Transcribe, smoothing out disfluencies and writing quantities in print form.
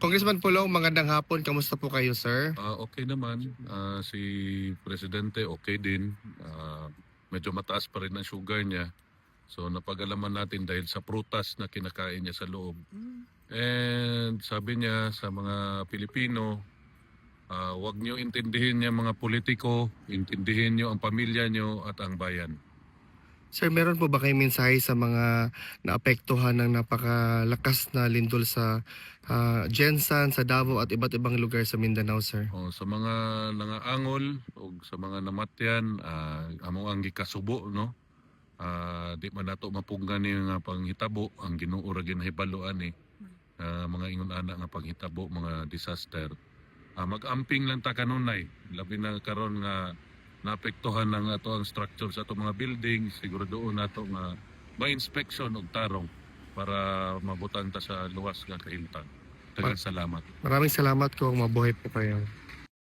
Congressman Pulong, magandang hapon. Kamusta po kayo, sir? Okay naman. Si Presidente okay din. Medyo mataas pa rin ang sugar niya. So napag-alaman natin dahil sa prutas na kinakain niya sa loob. And sabi niya sa mga Pilipino, huwag niyo intindihin niya mga politiko, intindihin niyo ang pamilya niyo at ang bayan. Sir, meron po ba kayong mensahe sa mga naapektuhan ng napakalakas na lindol sa Gensan, sa Davao at iba't ibang lugar sa Mindanao, sir? Sa mga nangaangol o sa mga namatyan, amo ang gikasubo, no? Di man nato mapunggan ni nga panghitabo ang Ginoo ra ginahibaloan ni mga ingon ana nga panghitabo, mga disaster. Mag-amping lang ta kanunay, labi na karon nga naapektuhan ng ato ang structure sa ato mga building, siguro doon nato nga ma-inspection og tarong para mabutang ta sa luwas nga kahimtang. Daghang salamat. Maraming salamat kung mabuhay po kayo.